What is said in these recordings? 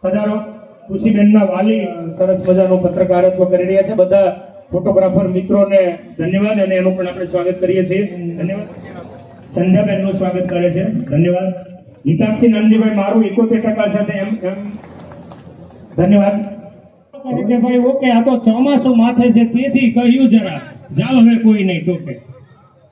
પધારો. ખુશીબેનના વાલી સરસ મજાનું પત્રકારત્વ કરી રહ્યા છે. બધા ફોટોગ્રાફર મિત્રોને ધન્યવાદ અને એનું પણ આપણે સ્વાગત કરીએ છીએ. ધન્યવાદ. સંધ્યાબેનનું સ્વાગત કરે છે. ધન્યવાદ. હિતાક્ષી નાનજીભાઈ મારું 71% સાથે એમ ધન્યવાદ. કે ભાઈ ઓકે આ તો ચોમાસું માથે છે તેથી કહ્યું જરા જાવ હવે કોઈ નહીં ટોકે.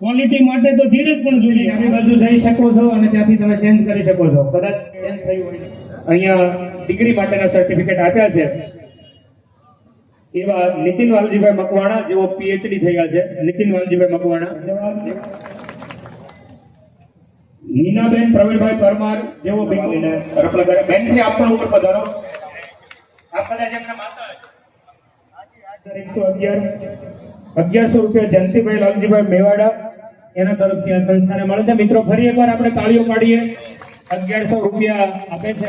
ક્વોલિટી માટે તો ધીરજ પણ જોઈએ. આવી બાજુ જઈ શકો છો અને ત્યાંથી તમે ચેન્જ કરી શકો છો. કદાચ ચેન્જ થયું હોય. અહીંયા ડિગ્રી માટેના સર્ટિફિકેટ આપ્યા છે એવા નીતિન વાલજીભાઈ મકવાણા જેઓ પીએચડી થયા છે. નીતિન વાલજીભાઈ મકવાણા. નીનાબેન પ્રવીણભાઈ પરમાર જેઓ રપડા કરે. બેન શ્રી આપ પણ ઉપર પધારો. આપ કદાચ એમના માતા 1111 રૂપિયા જયંતિભાઈ લાલજીભાઈ મેવાડા એના તરફથી આ સંસ્થાને મળે છે. મિત્રો ફરી એકવાર આપણે તાળીઓ પાડીએ. 1100 રૂપિયા આપે છે.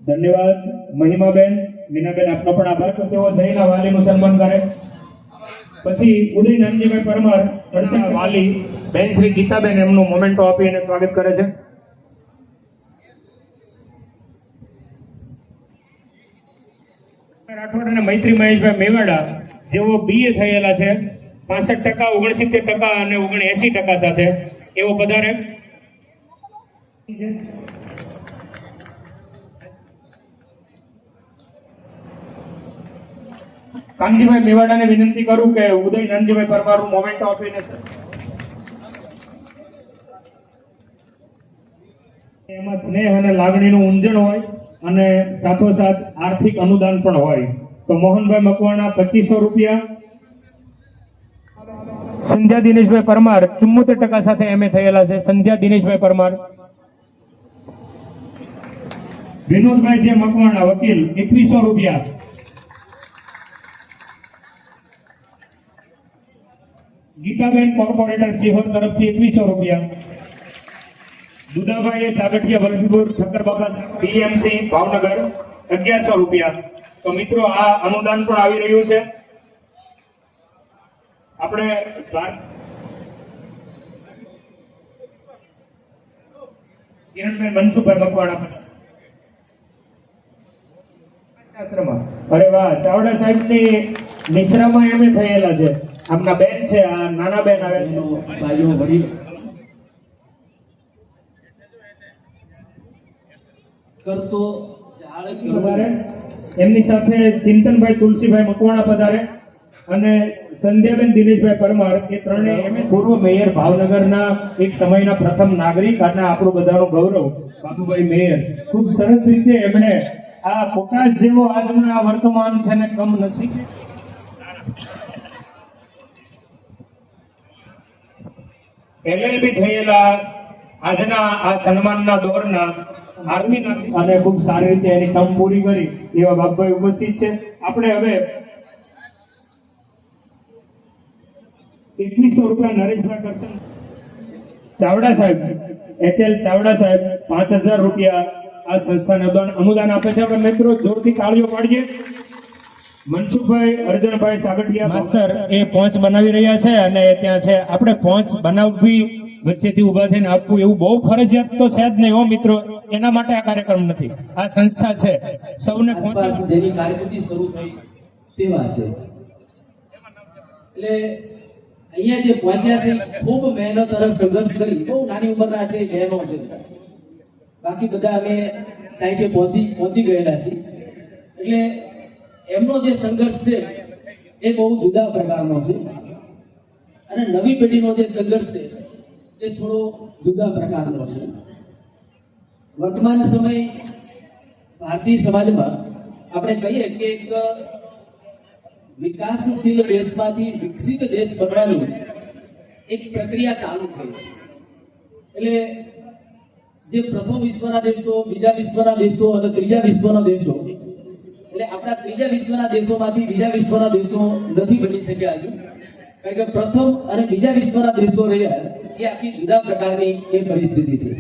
ધન્યવાદ. મહિમાબેન, મીનાબેન આપનો પણ આભાર. તો તેઓ જયના વાલીનું સન્માન કરે. પછી ઉદય નાનજીભાઈ પરમાર અડસા વાલી બેન શ્રી ગીતાબેન એમનું મોમેન્ટો આપી અને સ્વાગત કરે છે. રાઠોડ અને મૈત્રી મહેશભાઈ મેવાડા જેઓ બીએ થયેલા છે 65%, 69% અને 79% સાથે એવો પધારે. કાનજીભાઈ મેવાડાને વિનંતી કરું કે ઉદય નાનજીભાઈ પરમારનું મોમેન્ટો આપીને એમાં સ્નેહ અને લાગણીનું ઊંજણ હોય અને સાથોસાથ આર્થિક અનુદાન પણ હોય. તો મોહનભાઈ મકવાણા 2500 રૂપિયા. સંધ્યા દિનેશભાઈ પરમાર 74% સાથે એમએ થયેલા છે. સંધ્યા દિનેશભાઈ પરમાર. વિનોદભાઈ જે મકવાણા વકીલ 2100 રૂપિયા. ગીતાબેન કોર્પોરેટર સિહોર તરફથી 2100 રૂપિયા. દુદાભાઈ સાગઠિયા વલભીપુર ઠક્કરબાપા બીએમસી ભાવનગર 1100 રૂપિયા. તો મિત્રો આ અનુદાન પણ આવી રહ્યું છે. આપણે કિરણભાઈ મનસુખભાઈ મકવાણા. અરે વાહ, ચાવડા સાહેબ ની નિશ્રામાં એમ થયેલા છે. આમના બેન છે, આ નાના બેન આવે છે. કરતો એમની સાથે ચિંતનભાઈ તુલસીભાઈ મકવાણા પધારે અને સંધ્યાબેન દિનેશભાઈ પરમાર એ ત્રણેય પૂર્વ મેયર ભાવનગરના એક સમયના પ્રથમ નાગરિક અને આપણું બધાનું ગૌરવ બાબુભાઈ મેયર. ખૂબ સરસ રીતે એમણે આ પોટાશ જેવો આજનો આ વર્તમાન છે ને કમ નસીબ એલએલબી થયેલા આજના આ સન્માનના દોરના આર્મીના અને ખૂબ સારી રીતે એની કામ પૂરી કરી એવા બાપભાઈ ઉપસ્થિત છે. આપણે હવે 2100 રૂપિયા નરેશભાઈ કરશન ચાવડા સાહેબ, HL ચાવડા સાહેબ 5000 રૂપિયા આ સંસ્થાને અનુદાન આપે છે. હવે મિત્રો જોરથી તાળીઓ પાડીએ. મનસુખભાઈ અર્જનભાઈ સાગઠિયા માસ્તર એ પહોંચ બનાવી રહ્યા છે અને ત્યાં છે. આપણે પહોંચ બનાવવી વચ્ચેથી ઉભા થઈને આપવું એવું બહુ ફરજિયાત તો છે જ નહીં હો મિત્રો. એના માટે આ કાર્યક્રમ નથી, આ સંસ્થા છે. સૌને જેની કારકિર્દી શરૂ થઈ તેવા છે. એટલે અહીંયા જે પહોંચ્યા છે ખૂબ મહેનત અને સંઘર્ષ કરી. બહુ નાની ઉંમરના છે, બહેનો છે. બાકી બધા અમે સાઈડે પહોંચી ગયેલા છીએ. એટલે એમનો જે સંઘર્ષ છે એ બહુ જુદા પ્રકારનો છે અને નવી પેઢીનો જે સંઘર્ષ છે એ થોડો જુદા પ્રકારનો છે. વર્તમાન સમય ભારતીય સમાજમાં આપણે કહીએ કે એક વિકાસશીલ દેશમાંથી વિકસિત દેશ બનવાની એક પ્રક્રિયા ચાલુ થઈ છે. એટલે જે પ્રથમ વિશ્વના દેશો, બીજા વિશ્વના દેશો અને ત્રીજા વિશ્વના દેશો, એટલે આપણા ત્રીજા વિશ્વના દેશોમાંથી બીજા વિશ્વના દેશો નથી બની શક્યા હજુ. કારણ કે પ્રથમ અને બીજા વિશ્વના દેશો રહ્યા એ આખી જુદા પ્રકારની એ પરિસ્થિતિ છે.